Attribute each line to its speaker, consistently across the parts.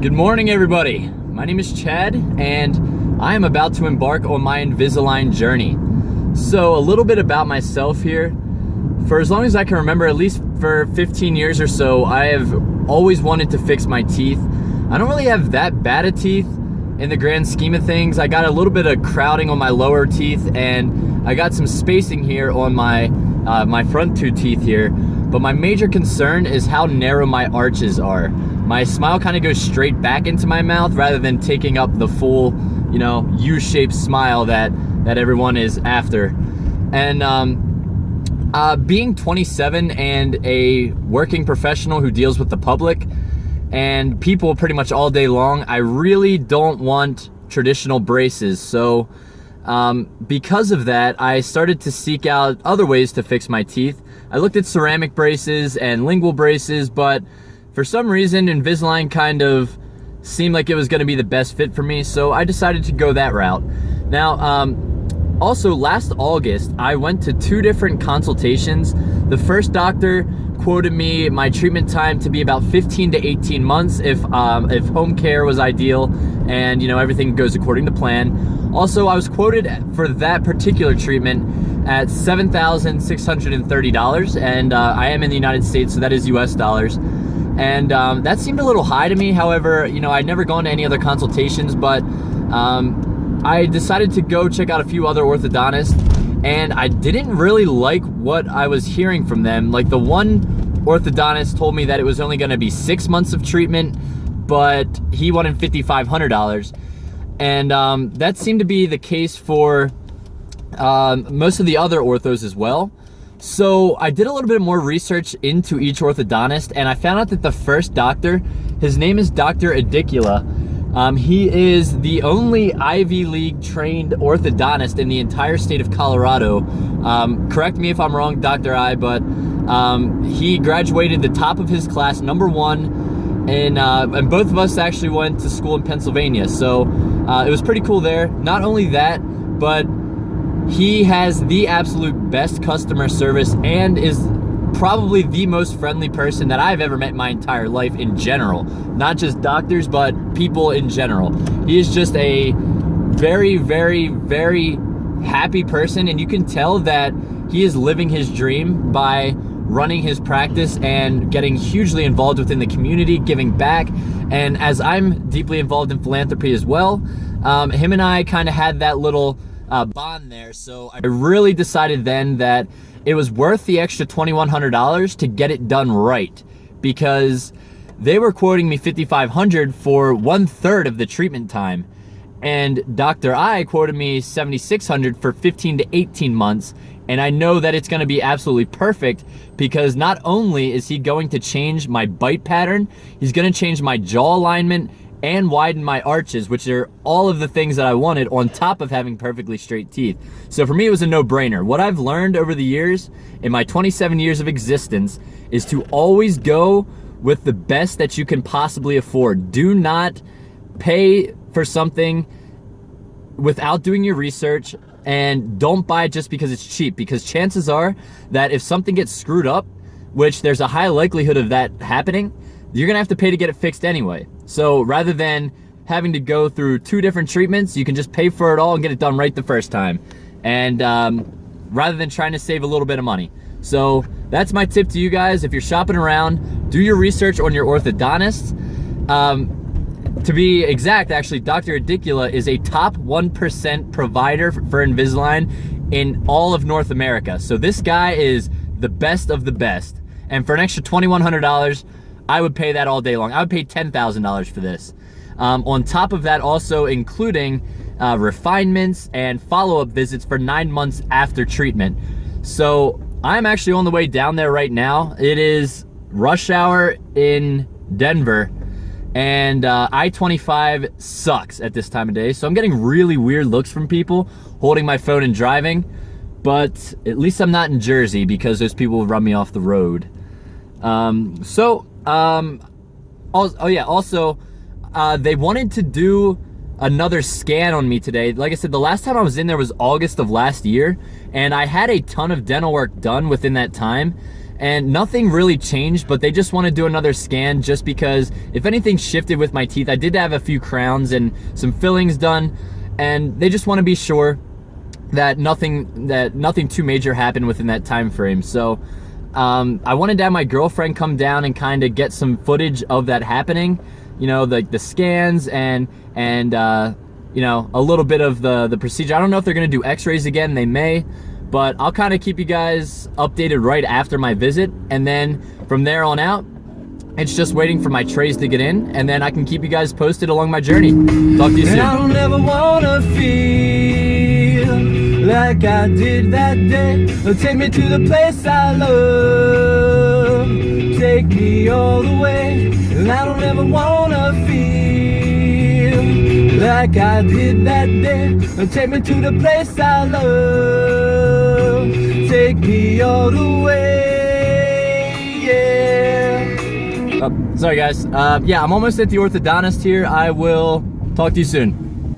Speaker 1: Good morning, everybody. My name is Chad, and I am about to embark on my Invisalign journey. So a little bit about myself here. For as long as I can remember, at least for 15 years or so, I have always wanted to fix my teeth. I don't really have that bad of teeth in the grand scheme of things. I got a little bit of crowding on my lower teeth, and I got some spacing here on my front two teeth here. But my major concern is how narrow my arches are. My smile kind of goes straight back into my mouth rather than taking up the full, U-shaped smile that everyone is after. And being 27 and a working professional who deals with the public and people pretty much all day long, I really don't want traditional braces. So because of that, I started to seek out other ways to fix my teeth. I looked at ceramic braces and lingual braces, but for some reason, Invisalign kind of seemed like it was going to be the best fit for me, so I decided to go that route. Now, also last August, I went to 2 different consultations. The first doctor quoted me my treatment time to be about 15 to 18 months if home care was ideal and everything goes according to plan. Also, I was quoted for that particular treatment at $7,630, and I am in the United States, so that is US dollars. And that seemed a little high to me. However, I'd never gone to any other consultations, but I decided to go check out a few other orthodontists, and I didn't really like what I was hearing from them. Like, the one orthodontist told me that it was only going to be 6 months of treatment, but he wanted $5,500. And that seemed to be the case for most of the other orthos as well. So I did a little bit more research into each orthodontist, and I found out that the first doctor, his name is Dr. Adicula. He is the only Ivy League trained orthodontist in the entire state of Colorado. Correct me if I'm wrong, Dr. I, but he graduated the top of his class, #1, and both of us actually went to school in Pennsylvania. So it was pretty cool there. Not only that, but he has the absolute best customer service and is probably the most friendly person that I've ever met in my entire life in general. Not just doctors, but people in general. He is just a very, very, very happy person, and you can tell that he is living his dream by running his practice and getting hugely involved within the community, giving back. And as I'm deeply involved in philanthropy as well, him and I kind of had that little bond there. So I really decided then that it was worth the extra $2,100 to get it done right, because they were quoting me $5,500 for 1/3 of the treatment time, and Dr. I quoted me $7,600 for 15 to 18 months. And I know that it's going to be absolutely perfect, because not only is he going to change my bite pattern, he's going to change my jaw alignment and widen my arches, which are all of the things that I wanted on top of having perfectly straight teeth. So for me, it was a no-brainer. What I've learned over the years, in my 27 years of existence, is to always go with the best that you can possibly afford. Do not pay for something without doing your research, and don't buy it just because it's cheap, because chances are that if something gets screwed up, which there's a high likelihood of that happening, you're gonna have to pay to get it fixed anyway. So rather than having to go through 2 different treatments, you can just pay for it all and get it done right the first time. And rather than trying to save a little bit of money. So that's my tip to you guys. If you're shopping around, do your research on your orthodontists. To be exact, actually, Dr. Adicula is a top 1% provider for Invisalign in all of North America. So this guy is the best of the best. And for an extra $2,100, I would pay that all day long. I would pay $10,000 for this. On top of that, also including refinements and follow-up visits for 9 months after treatment. So I'm actually on the way down there right now. It is rush hour in Denver, and I-25 sucks at this time of day. So I'm getting really weird looks from people holding my phone and driving, but at least I'm not in Jersey, because those people will run me off the road. Also, they wanted to do another scan on me today. Like I said, the last time I was in there was August of last year, and I had a ton of dental work done within that time. and nothing really changed, but they just want to do another scan just because if anything shifted with my teeth. I did have a few crowns and some fillings done, and they just want to be sure that nothing too major happened within that time frame. So I wanted to have my girlfriend come down and kind of get some footage of that happening, you know, the scans and you know, a little bit of the procedure. I don't know if they're gonna do x-rays again, they may, but I'll kind of keep you guys updated right after my visit, and then from there on out, it's just waiting for my trays to get in, and then I can keep you guys posted along my journey. Talk to you soon.
Speaker 2: And I don't ever wanna feel like I did that day. Take me to the place I love, take me all the way. And I don't ever wanna feel like I did that day. Take me to the place I love, take me all the way, yeah.
Speaker 1: Sorry guys, yeah, I'm almost at the orthodontist here. I will talk to you soon.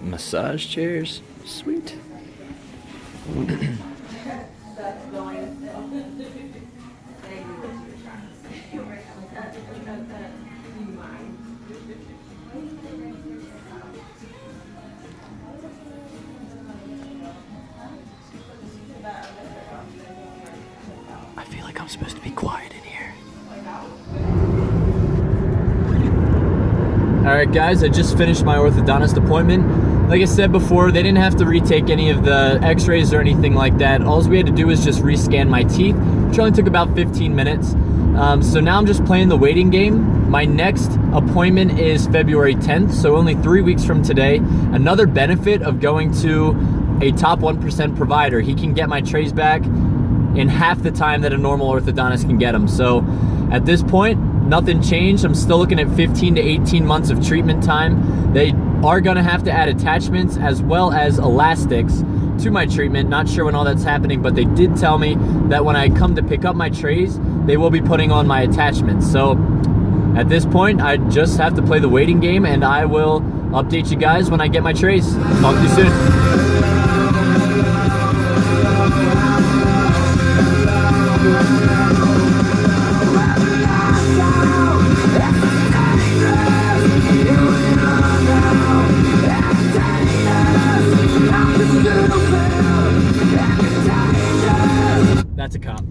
Speaker 1: Massage chairs, sweet. I feel like I'm supposed to be quiet in here. Alright guys, I just finished my orthodontist appointment. Like I said before, they didn't have to retake any of the x-rays or anything like that. All we had to do was just rescan my teeth, which only took about 15 minutes. So now I'm just playing the waiting game. My next appointment is February 10th, so only 3 weeks from today. Another benefit of going to a top 1% provider, he can get my trays back in half the time that a normal orthodontist can get them. So at this point, nothing changed. I'm still looking at 15 to 18 months of treatment time. They are gonna have to add attachments as well as elastics to my treatment. Not sure when all that's happening, but they did tell me that when I come to pick up my trays, they will be putting on my attachments. So at this point, I just have to play the waiting game, and I will update you guys when I get my trays. Talk to you soon. That's a cop.